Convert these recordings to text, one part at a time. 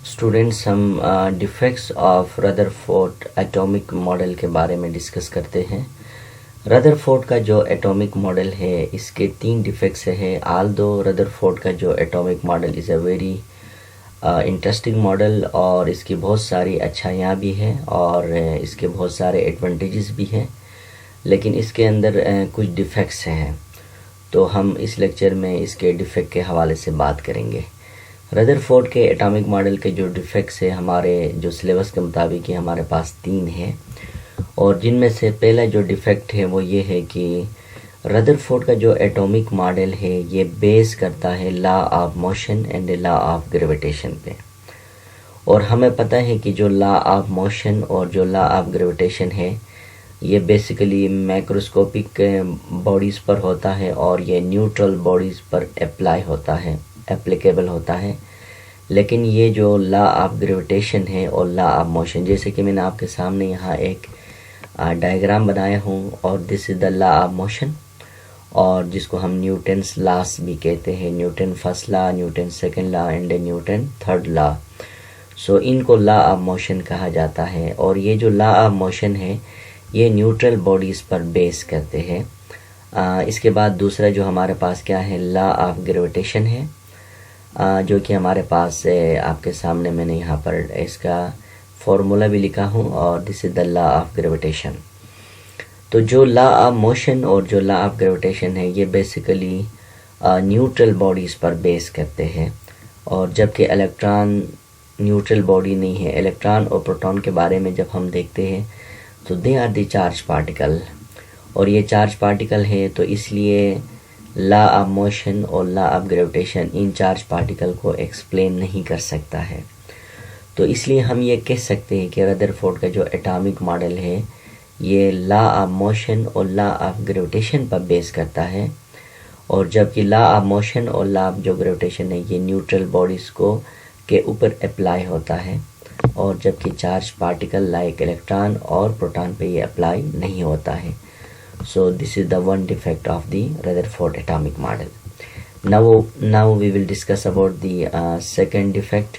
Students, हम defects of Rutherford atomic model के बारे में डिस्कस करते हैं। रदरफोर्ड का जो एटॉमिक मॉडल है इसके 3 डिफेक्ट्स है। आल दो रदरफोर्ड का जो atomic model is a very interesting model और इसकी बहुत सारी अच्छाइयाँ भी हैं और इसके बहुत सारे एडवांटेजेस भी हैं, लेकिन इसके अंदर कुछ डिफेक्ट्स हैं। तो हम इस लेक्चर में इसके डिफेक्ट के हवाले से बात करेंगे। रदरफोर्ड के एटॉमिक मॉडल के जो डिफेक्ट्स है हमारे जो सिलेबस के मुताबिक हमारे पास 3 हैं, और जिनमें से पहला जो डिफेक्ट है वो ये है कि रदरफोर्ड का जो एटॉमिक मॉडल है ये बेस करता है law of motion and law of gravitation पे। और हमें पता है कि जो लॉ ऑफ मोशन और जो लॉ ऑफ ग्रेविटेशन है ये बेसिकली मैक्रोस्कोपिक बॉडीज़ पर होता है और ये न्यूट्रल बॉडीज़ पर एप्लीकेबल होता है। लेकिन ये जो लॉ ऑफ ग्रेविटेशन है और लॉ ऑफ मोशन, जैसे कि मैंने आपके सामने यहाँ एक डायग्राम बनाया हूँ, और this is the law of motion, और जिसको हम न्यूटन्स लॉस भी कहते हैं। Newton first law, Newton second law and Newton third law. So इनको लॉ ऑफ मोशन कहा जाता है। और ये जो लॉ ऑफ मोशन है ये न्यूट्रल बॉडीज़ पर बेस करते हैं। इसके बाद दूसरा जो हमारे पास क्या है, लॉ ऑफ ग्रेविटेशन है, जो कि हमारे पास आपके सामने मैंने यहाँ पर इसका फॉर्मूला भी लिखा हूँ, और this is the law of gravitation. तो जो लॉ ऑफ मोशन और जो लॉ ऑफ ग्रेविटेशन है ये बेसिकली न्यूट्रल बॉडीज़ पर बेस करते हैं, और जबकि इलेक्ट्रॉन न्यूट्रल बॉडी नहीं है। इलेक्ट्रॉन और प्रोटॉन के बारे में जब हम देखते हैं तो they are the charge particle, और ये चार्ज पार्टिकल है, तो इसलिए लॉ ऑफ मोशन और लॉ ऑफ ग्रेविटेशन इन चार्ज पार्टिकल को एक्सप्लेन नहीं कर सकता है। तो इसलिए हम ये कह सकते हैं कि रदरफोर्ड का जो एटॉमिक मॉडल है ये लॉ ऑफ मोशन और लॉ ऑफ ग्रेविटेशन पर बेस करता है, और जबकि लॉ ऑफ मोशन और लॉ ऑफ जो ग्रेविटेशन है ये न्यूट्रल बॉडीज़ को के ऊपर अप्लाई होता है, और जबकि चार्ज पार्टिकल लाइक इलेक्ट्रॉन और प्रोटॉन पे ये अप्लाई नहीं होता है। So this is the one defect of the Rutherford atomic model. Now we will discuss about the second defect.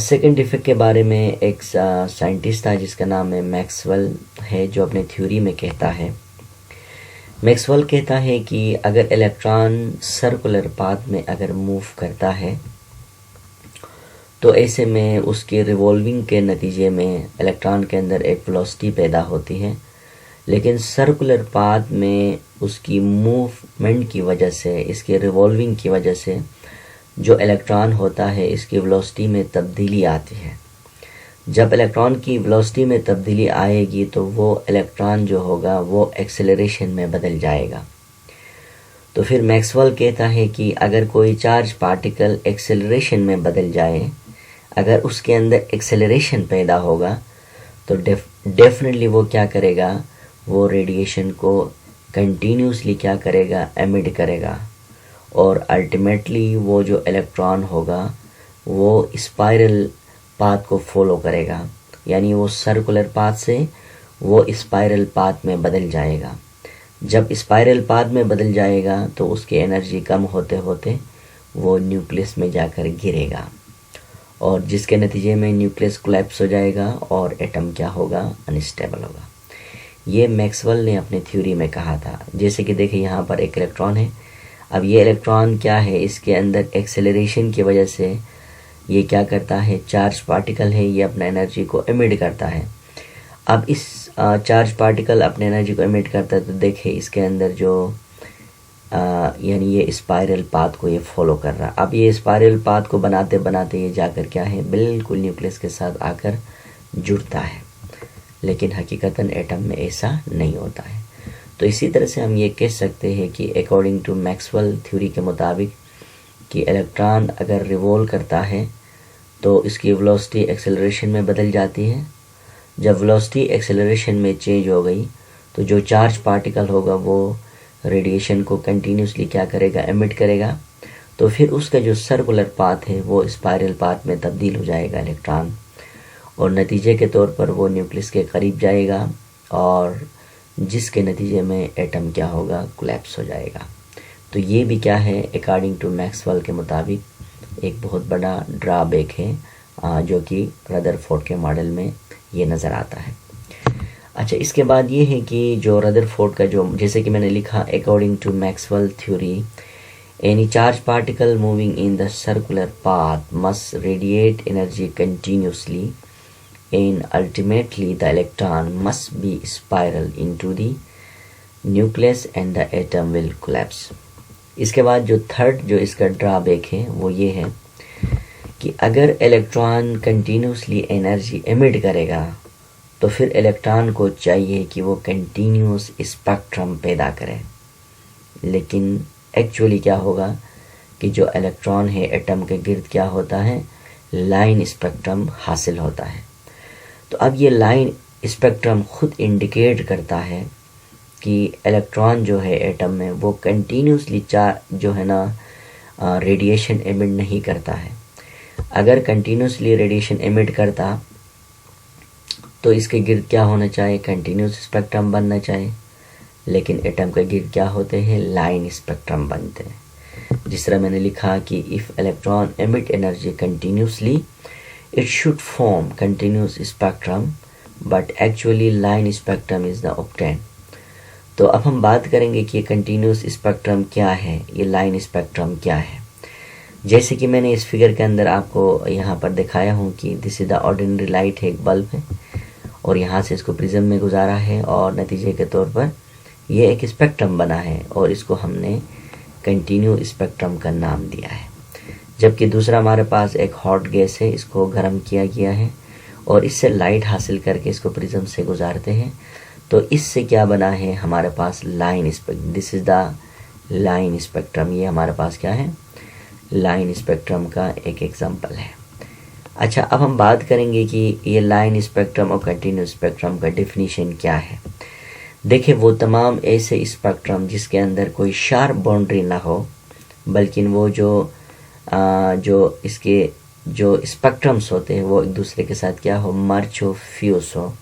Second defect के बारे में एक साइंटिस्ट था जिसका नाम है मैक्सवेल है, जो अपने थ्योरी में कहता है, मैक्सवेल कहता है कि अगर इलेक्ट्रॉन सर्कुलर पाथ में अगर मूव करता है तो ऐसे में उसके रिवॉल्विंग के नतीजे में इलेक्ट्रॉन के अंदर एक वेलोसिटी पैदा होती है, लेकिन सर्कुलर पाथ में उसकी मूवमेंट की वजह से, इसके रिवॉल्विंग की वजह से जो इलेक्ट्रॉन होता है इसकी वेलोसिटी में तब्दीली आती है। जब इलेक्ट्रॉन की वेलोसिटी में तब्दीली आएगी तो वो इलेक्ट्रॉन जो होगा वो एक्सेलरेशन में बदल जाएगा। तो फिर मैक्सवेल कहता है कि अगर कोई चार्ज पार्टिकल एक्सेलरेशन में बदल जाए, अगर उसके अंदर एक्सेलरेशन पैदा होगा तो डेफिनेटली वो क्या करेगा, वो रेडिएशन को कंटिन्यूसली क्या करेगा, एमिट करेगा, और अल्टीमेटली वो जो इलेक्ट्रॉन होगा वो स्पाइरल पाथ को फॉलो करेगा, यानी वो सर्कुलर पाथ से वो स्पाइरल पाथ में बदल जाएगा। जब स्पाइरल पाथ में बदल जाएगा तो उसकी एनर्जी कम होते होते वो न्यूक्लियस में जाकर गिरेगा, और जिसके नतीजे में न्यूक्लियस कोलैप्स हो जाएगा और एटम क्या होगा, अनस्टेबल होगा। ये मैक्सवेल ने अपने थ्योरी में कहा था। जैसे कि देखिए यहाँ पर एक इलेक्ट्रॉन है, अब ये इलेक्ट्रॉन क्या है, इसके अंदर एक्सेलरेशन की वजह से ये क्या करता है, चार्ज पार्टिकल है, ये अपना एनर्जी को एमिट करता है। अब इस चार्ज पार्टिकल अपने एनर्जी को एमिट करता है, तो देखिए इसके अंदर जो यानी ये स्पाइरल पाथ को ये फॉलो कर रहा है। अब ये स्पाइरल पाथ को बनाते बनाते ये जाकर क्या है, बिल्कुल न्यूक्लियस के साथ आकर जुड़ता है, लेकिन हकीकतन एटम में ऐसा नहीं होता है। तो इसी तरह से हम ये कह सकते हैं कि अकॉर्डिंग टू मैक्सवेल थ्योरी के मुताबिक कि इलेक्ट्रॉन अगर रिवॉल्व करता है तो इसकी वेलोसिटी एक्सेलरेशन में बदल जाती है। जब वेलोसिटी एक्सेलरेशन में चेंज हो गई तो जो चार्ज पार्टिकल होगा वो रेडिएशन को कंटिन्यूसली क्या करेगा, एमिट करेगा, तो फिर उसका जो सर्कुलर पाथ है वो स्पाइरल पाथ में तब्दील हो जाएगा इलेक्ट्रॉन, और नतीजे के तौर पर वो न्यूक्लियस के करीब जाएगा, और जिसके नतीजे में एटम क्या होगा, कोलैप्स हो जाएगा। तो ये भी क्या है, अकॉर्डिंग टू मैक्सवेल के मुताबिक एक बहुत बड़ा ड्रॉबैक है जो कि रदरफोर्ड के मॉडल में ये नज़र आता है। अच्छा, इसके बाद ये है कि जो रदरफोर्ड का जो, जैसे कि मैंने लिखा, according to Maxwell theory any charge particle moving in the circular path must radiate energy continuously and ultimately the electron must be spiral into the nucleus and the atom will collapse। इसके बाद जो third जो इसका drawback है वो ये है कि अगर इलेक्ट्रॉन कंटिन्यूसली एनर्जी एमिट करेगा तो फिर इलेक्ट्रॉन को चाहिए कि वो कंटिन्यूस स्पेक्ट्रम पैदा करे, लेकिन एक्चुअली क्या होगा कि जो इलेक्ट्रॉन है एटम के गिर्द क्या होता है, लाइन स्पेक्ट्रम हासिल होता है। तो अब ये लाइन स्पेक्ट्रम खुद इंडिकेट करता है कि इलेक्ट्रॉन जो है एटम में वो कंटिन्यूसली जो है ना रेडिएशन एमिट नहीं करता है। अगर कंटिन्यूसली रेडिएशन एमिट करता तो इसके गिर्द क्या होना चाहिए, कंटिन्यूस स्पेक्ट्रम बनना चाहिए, लेकिन एटम के गिर्द क्या होते हैं, लाइन स्पेक्ट्रम बनते हैं। जिस तरह मैंने लिखा कि if electron emit energy continuously it should form continuous spectrum but actually line spectrum is the obtained। तो अब हम बात करेंगे कि ये continuous spectrum क्या है, ये line spectrum क्या है। जैसे कि मैंने इस फिगर के अंदर आपको यहाँ पर दिखाया हूँ कि this is the ordinary light है, एक बल्ब है और यहाँ से इसको प्रिज्म में गुजारा है और नतीजे के तौर पर ये एक स्पेक्ट्रम बना है और इसको हमने कंटिन्यू स्पेक्ट्रम का नाम दिया है। जबकि दूसरा हमारे पास एक हॉट गैस है, इसको गर्म किया गया है और इससे लाइट हासिल करके इसको प्रिज्म से गुजारते हैं, तो इससे क्या बना है हमारे पास line spectrum. This is the line spectrum, ये हमारे पास क्या है, लाइन स्पेक्ट्रम का एक एग्जांपल है। अच्छा, अब हम बात करेंगे कि ये लाइन स्पेक्ट्रम और कंटिन्यूस स्पेक्ट्रम का डेफिनीशन क्या है। देखिए, वो तमाम ऐसे स्पेक्ट्रम जिसके अंदर कोई शार्प बाउंड्री ना हो, बल्कि वो जो इसके जो स्पेक्ट्रम्स होते हैं वो एक दूसरे के साथ क्या हो, मर्ज हो, फ्यूज हो,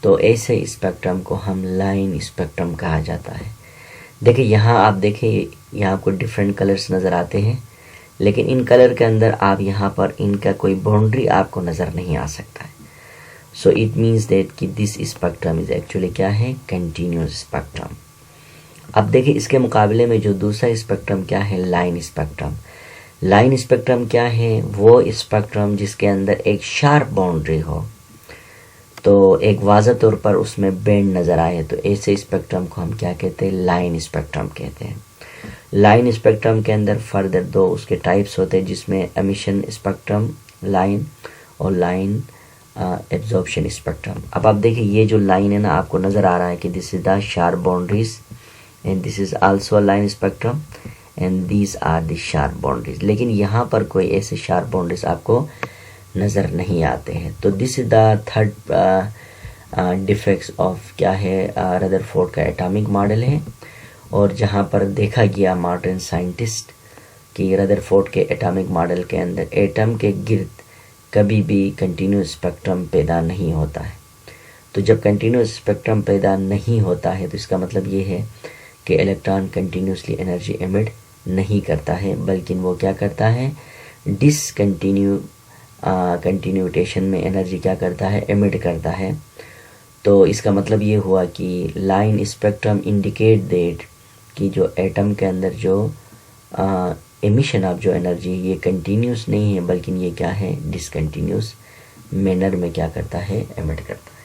तो ऐसे स्पेक्ट्रम को हम लाइन स्पेक्ट्रम कहा जाता है। देखिए यहाँ आप देखिए, यहाँ आपको डिफरेंट कलर्स नज़र आते हैं, लेकिन इन कलर के अंदर आप यहाँ पर इनका कोई बाउंड्री आपको नज़र नहीं आ सकता है। सो इट मीन्स दैट कि दिस स्पेक्ट्रम इज एक्चुअली क्या है, कंटिन्यूस स्पेक्ट्रम। अब देखिए इसके मुकाबले में जो दूसरा स्पेक्ट्रम क्या है, लाइन स्पेक्ट्रम। लाइन स्पेक्ट्रम क्या है, वो स्पेक्ट्रम जिसके अंदर एक शार्प बाउंड्री हो, तो एक वाज़ह तौर पर उसमें बेंड नज़र आए, तो ऐसे स्पेक्ट्रम को हम क्या कहते हैं, लाइन स्पेक्ट्रम कहते हैं। लाइन स्पेक्ट्रम के अंदर फर्दर दो उसके टाइप्स होते हैं, जिसमें एमिशन स्पेक्ट्रम लाइन और लाइन एब्जॉर्प्शन स्पेक्ट्रम। अब आप देखिए ये जो लाइन है ना, आपको नज़र आ रहा है कि this is the sharp boundaries and this is also line spectrum and these are the sharp boundaries, लेकिन यहाँ पर कोई ऐसे शार्प बाउंड्रीज आपको नज़र नहीं आते हैं। तो this is the third defects of क्या है, रदरफोर्ड का एटॉमिक मॉडल है, और जहाँ पर देखा गया मॉडर्न साइंटिस्ट कि रदरफोर्ड के एटॉमिक मॉडल के अंदर एटम के गिर्द कभी भी कंटिन्यूस स्पेक्ट्रम पैदा नहीं होता है। तो जब कंटिन्यूस स्पेक्ट्रम पैदा नहीं होता है तो इसका मतलब ये है कि इलेक्ट्रॉन कंटिन्यूसली एनर्जी एमिट नहीं करता है, बल्कि वो क्या करता है, कंटिन्यूटेशन में एनर्जी क्या करता है, एमिट करता है। तो इसका मतलब ये हुआ कि लाइन स्पेक्ट्रम इंडिकेट दैट कि जो एटम के अंदर जो एमिशन ऑफ जो एनर्जी ये कंटिन्यूस नहीं है, बल्कि ये क्या है, डिसकंटिन्यूस मैनर में क्या करता है, एमिट करता है।